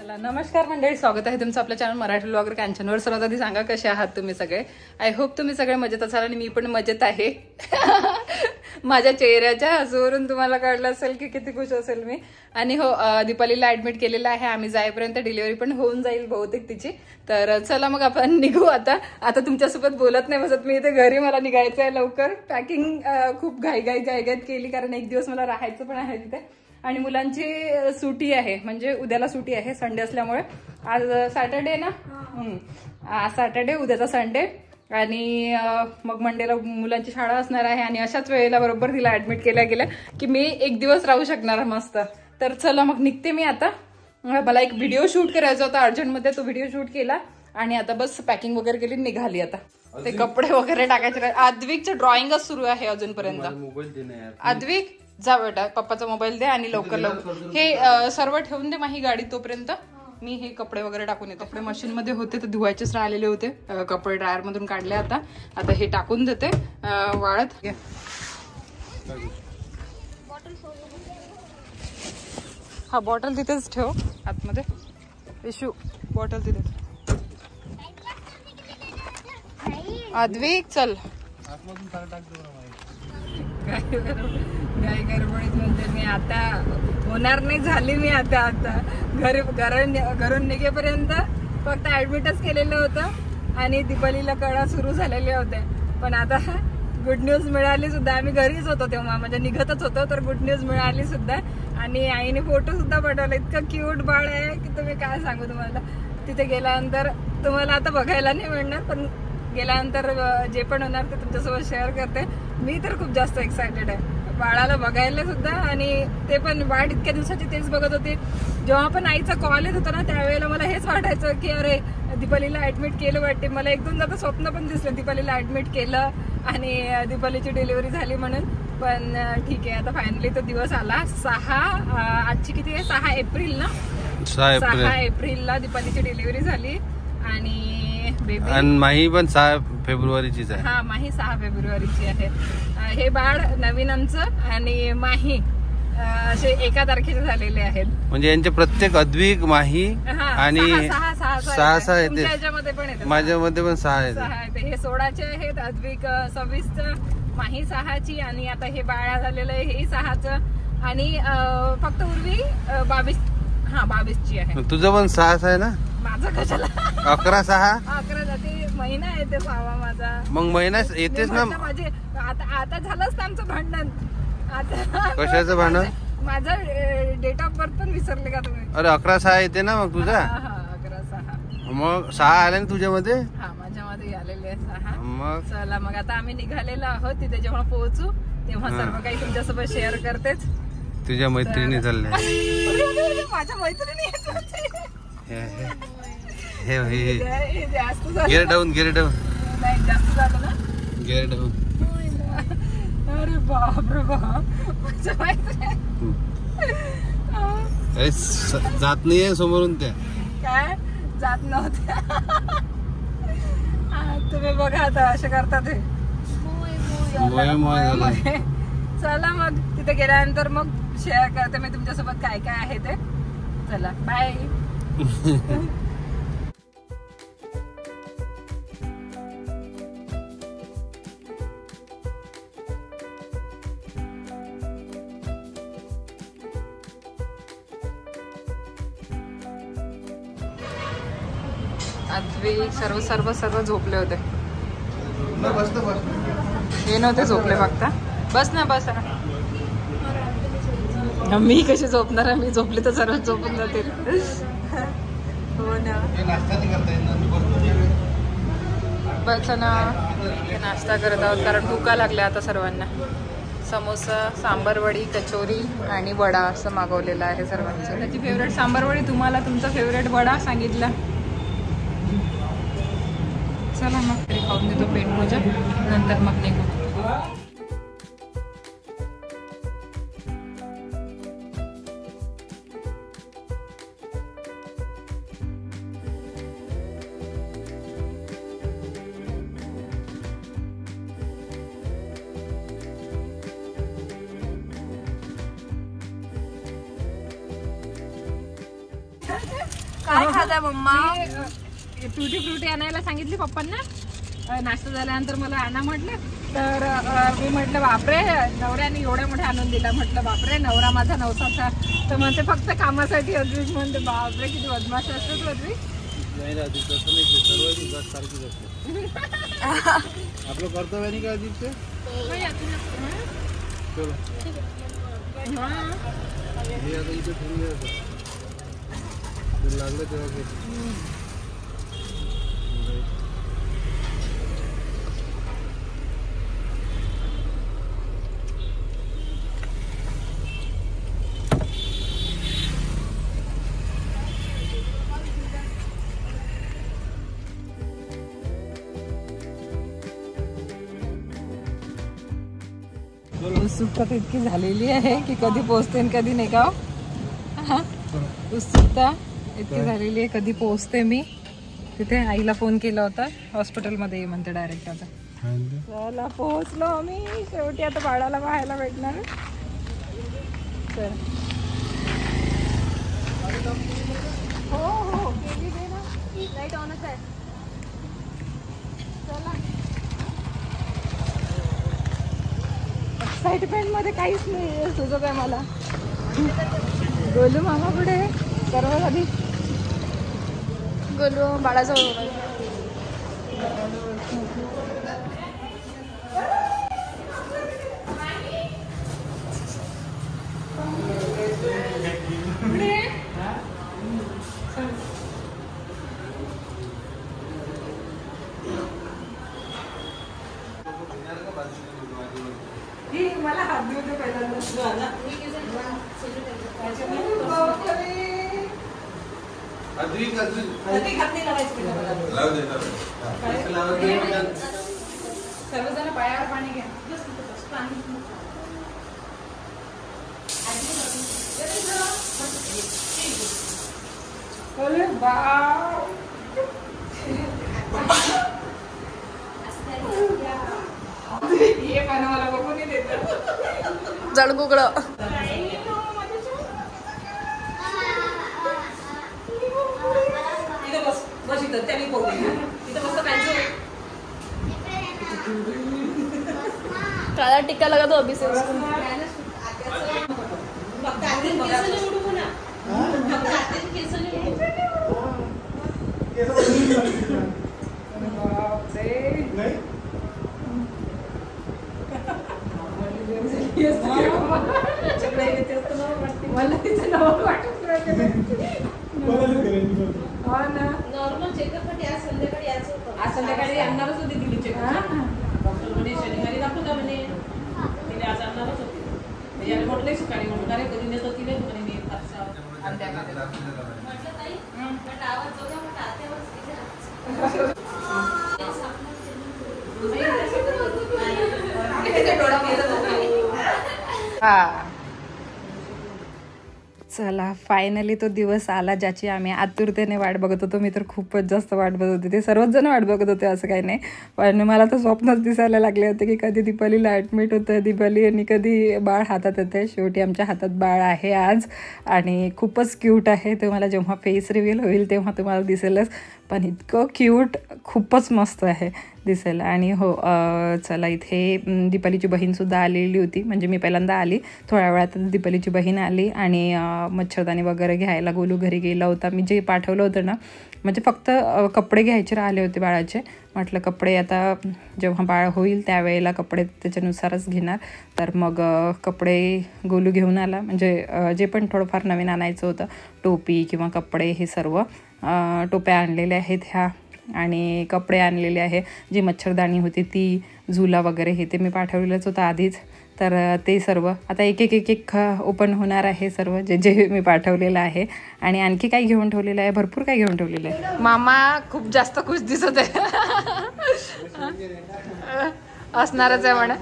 चला नमस्कार मंडळी, स्वागत आहे तुमचं आपल्या चॅनल मराठी व्लॉगर कांचनवर. सर्वात आधी सांगा कसे आहात तुम्ही सगळे. आय होप तुम्ही सगळे मजेत असाल आणि मी पण मजेत आहे. माझ्या चेहऱ्याच्या हसूवरून तुम्हाला कळलं असेल की किती खुश असेल मी. आणि हो, दीपालीला ऍडमिट केलेलं आहे. आम्ही जाईपर्यंत डिलिव्हरी पण होऊन जाईल बहुतेक तिची. तर चला मग आपण निघू आता. तुमच्यासोबत बोलत नाही बसत मी इथे, घरी मला निघायचं आहे लवकर. पॅकिंग खूप घाईघाईत केली कारण एक दिवस मला राहायचं पण आहे तिथे आणि मुलांची सुट्टी आहे, म्हणजे उद्याला सुट्टी आहे संडे असल्यामुळे. आज सॅटर्डे ना, आज सॅटर्डे, उद्याचा संडे आणि मग मंडेला मुलांची शाळा असणार आहे. आणि अशाच वेळेला बरोबर तिला ऍडमिट केल्या गेल्या की मी एक दिवस राहू शकणार मस्त. तर चला मग निघते मी आता. मला एक व्हिडिओ शूट करायचा होता अर्जंटमध्ये, तो व्हिडिओ शूट केला आणि आता बस पॅकिंग वगैरे केली, निघाली आता. ते कपडे वगैरे टाकायचे. आद्विकचं ड्रॉइंगच सुरू आहे अजूनपर्यंत. आद्विक जा बेटा, पप्पाचा मोबाईल दे आणि लवकर हे सर्व ठेवून दे माझी गाडी. तोपर्यंत मी हे कपडे वगैरे टाकून येते. कपडे मशीन मध्ये होते तर धुवायचेच राहिलेले होते, कपडे ड्रायर मधून काढले. आता हे टाकून देते वाळत. हा बॉटल तिथेच ठेव आतमध्ये. इशू बॉटल तिथे. आद्विक चल. काय गडबडीत म्हणते मी, आता होणार नाही झाली मी. आता घरून निघेपर्यंत फक्त ऍडमिटच केलेलं होतं आणि दीपालीला कळा सुरू झालेल्या होत्या. पण आता गुड न्यूज मिळाली सुद्धा. आम्ही घरीच होतो तेव्हा, म्हणजे निघतच होतो, तर गुड न्यूज मिळाली सुद्धा. आणि आईने फोटो सुद्धा पाठवला. इतकं क्यूट बाळ आहे की तुम्ही काय सांगू तुम्हाला. तिथे गेल्यानंतर तुम्हाला आता बघायला नाही मिळणार, पण गेल्यानंतर जे पण होणार ते तुमच्यासोबत शेअर करते. मी तर खूप जास्त एक्सायटेड आहे बाळाला बघायला सुद्धा. आणि ते पण बाळ इतक्या दिवसाची तेच बघत होते. जेव्हा पण आईचा कॉल येत होता ना त्यावेळेला मला हेच वाटायचं की अरे दीपालीला ऍडमिट केलं वाटते. मला एक दोन जाता स्वप्न पण दिसलं दीपालीला ऍडमिट केलं आणि दीपालीची डिलिव्हरी झाली म्हणून. पण ठीक आहे, आता फायनली तो दिवस आला. आजची किती आहे, 6 एप्रिल ना. 6 एप्रिलला दीपालीची डिलिव्हरी झाली आणि माही पण 6 फेब्रुवारीचीच आहे. हा, माही 6 फेब्रुवारीची आहे. हे बाळ नवीन आमचं आणि माही असे एका तारखेचे झालेले आहेत. म्हणजे यांचे प्रत्येक अद्विक, माही आणि 6 येते. याच्यामध्ये पण येते, माझ्यामध्ये पण 6 येते. हे 16चे आहेत, अद्विक 26चं, माही 6ची आणि आता हे बाळा झालेलं आहे हे 6चं. आणि फक्त उर्वी 22ची आहे. तुझं पण 6 आहे ना. माझं कशाला 11 6 11 जाते. महिना येते 6वा माझा. मग महिना येतेच ना. माझे आता झालंच ना आमचं भांडण. आता कशाचं भांडण. माझं डेट ऑफ बर्थ पण विसरले का तुम्ही. अरे 11 6 येते ना मग तुझा. 11 6. मग 6 आले ना तुझ्यामध्ये. हा, माझ्यामध्ये आलेले 6. मग चला मग आता आम्ही निघालेलो आहोत. तिथे जेव्हा पोहोचू तेव्हा सर्व काही तुमच्यासोबत शेअर करतेच. तुझ्या मैत्रिणी चालल्या. माझ्या मैत्रिणी गेअर डाऊन नाही, जास्त झालं ना. Gear down. अरे बाप रे बाप, माझ्या मैत्रिणी जात नाहीये समोरून त्या. काय जात नव्हत्या. तुम्ही बघा आता असे करतात हे. चला मग तिथे गेल्यानंतर मग शेअर करते मी तुमच्यासोबत काय काय आहे ते. चला बाय. आद्विक सर्व झोपले होते. हे नव्हते झोपले बघता. बस ना बस ना. मी कशी झोपणार आहे, मी झोपली तर सर्व झोपून जातील. हो ना. बस ना, नाश्ता करत आहोत कारण भुका लागल्या आता सर्वांना. समोसा, सांबारवडी, कचोरी आणि वडा असं मागवलेलं आहे सर्वांचं. त्याची फेवरेट सांबारवडी, तुम्हाला तुमचा फेवरेट वडा सांगितला. चला मग तरी खाऊन देतो पेटपूजा, नंतर मग निघू. काय खाताय मम्मा? ट्युटी फ्रुटी आणायला सांगितली पप्पांना. नाश्ता झाल्यानंतर मला आणा म्हटलं, तर मी म्हटलं बापरे, नवऱ्याने एवढ्या मोठ्या आणून दिला. म्हटलं बापरे, नवरा माझा नवसाचा. तर म्हणते फक्त कामासाठी अद्विक. म्हणते बापरे किती बदमाश असतो अद्विक. आपलं कर्तव्य नाही का अजितचे? लागलं तेव्हा उत्सुकता तर इतकी झालेली आहे की कधी पोहोचते आणि कधी नाही का. उत्सुकता इतकी झालेली आहे, कधी पोहोचते मी. तिथे आईला फोन केला होता, हॉस्पिटलमध्ये ये म्हणते डायरेक्ट. आता चला पोहोचलो आम्ही शेवटी. आता बाळाला पाहायला भेटणार. तर हो हो केली दे ना, लाईट ऑनच आहे. चला एक्साइटमेंट मध्ये काहीच नाही तुझं काय. मला गोलू मामा पुढे सर्वात आधी. गोलू बाळाजवळ. मला हात देऊ पहिल्यांदा. सर्वजण पायावर पाणी घ्या. ये पानं मला बघून देत जळगुगळ. काला टिक्का लगा तो अभिषेक. मला तिचं नाव वाटत नॉर्मल चेकअप आज संध्याकाळी यायचं होतं. आज संध्याकाळी आणणारच होती दिली चेकअप. डॉक्टर म्हणे शनिवारी दाखवता म्हणे. तिने आज आणणारच होती. याने म्हटलंय सकाळी म्हणून अरे कधी नेत होती नाही म्हणे मी हा. चला फायनली तो दिवस आला ज्याची आम्ही आतुरतेने वाट बघत होतो. मी तर खूपच जास्त वाट बघत होते. ते सर्वच जण वाट बघत होते, असं काही नाही. पण मला तर स्वप्नच दिसायला लागले होते की कधी दीपालीला ॲडमिट होतं दीपाली आणि कधी बाळ हातात येतं. शेवटी आमच्या हातात बाळ आहे आज आणि खूपच क्यूट आहे. तुम्हाला जेव्हा फेस रिव्हील होईल तेव्हा तुम्हाला दिसेलच. पण इतकं क्यूट, खूपच मस्त आहे दिसेल. आणि हो चला इथे दीपालीची बहीणसुद्धा आलेली होती. म्हणजे मी पहिल्यांदा आली, थोड्या वेळात दीपालीची बहीण आली आणि मच्छरदाणी वगैरे घ्यायला गोलू घरी गेला होता. मी जे पाठवलं होतं ना, म्हणजे फक्त कपडे घ्यायचे राहिले होते बाळाचे. म्हटलं कपडे आता जेव्हा बाळ होईल त्यावेळेला कपडे त्याच्यानुसारच घेणार. तर मग कपडे गोलू घेऊन आला. म्हणजे जे पण थोडंफार नवीन आणायचं होतं, टोपी किंवा कपडे, हे सर्व. टोप्या आणलेल्या आहेत ह्या आणि कपडे आणलेले आहे. जी मच्छरदाणी होती ती, झुला वगैरे, हे ते मी पाठवलेलंच होतं आधीच. तर ते सर्व आता एक एक एक एक ओपन होणार आहे सर्व जे जे मी पाठवलेलं आहे. आणि आणखी काही घेऊन ठेवलेलं आहे, भरपूर काही घेऊन ठेवलेलं आहे. मामा खूप जास्त खुश दिसत आहे. असणारच आहे म्हणा.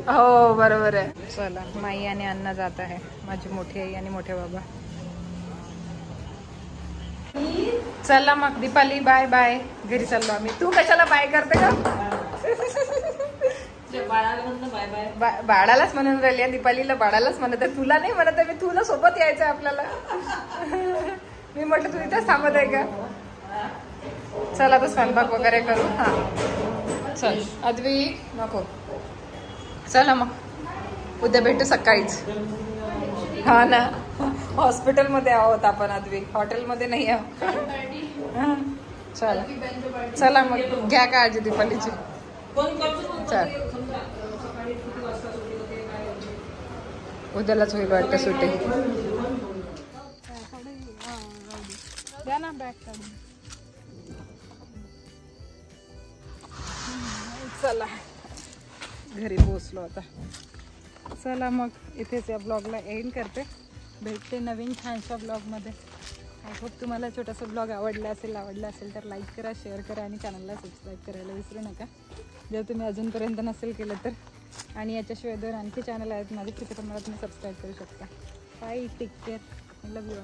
हो बरोबर आहे. चला माई आणि अण्णा जात आहे, माझी मोठी आई आणि मोठे बाबा. चला मग दीपाली बाय बाय, घरी चाललो आम्ही. तू कशाला बाय करते का? बाळालाच म्हणून राहिली, दीपालीला बाळालाच म्हणत आहे, तुला नाही म्हणत आहे मी. तुला सोबत यायचं आपल्याला. मी म्हटलं तू इथेच थांबत आहे का? चल आता स्वयंपाक वगैरे करू. हा चल अद्वी नको. चला मग उद्या भेटू सकाळीच. हा ना, हॉस्पिटलमध्ये आहोत आपण अद्वी, हॉटेलमध्ये नाही आहोत. चला चला मग घ्या काळजी दीपालीची. चल उद्यालाच होईल वाटतं सुट्टी. द्या ना बॅग काढून. चला घरी पोहोचलो आता. चला मग इथेच या ब्लॉगला एंड करते. भेटते नवीन छानशा ब्लॉगमध्ये. आय होप तुम्हाला छोटासा ब्लॉग आवडला असेल तर लाईक करा, शेअर करा आणि चॅनलला सबस्क्राईब करायला विसरू नका जर तुम्ही अजूनपर्यंत नसेल केलं तर. आणि याच्याशिवाय 2 आणखी चॅनल आहेत माझे, तिथे पण मला तुम्ही सबस्क्राईब करू शकता. Bye, take care, I love you.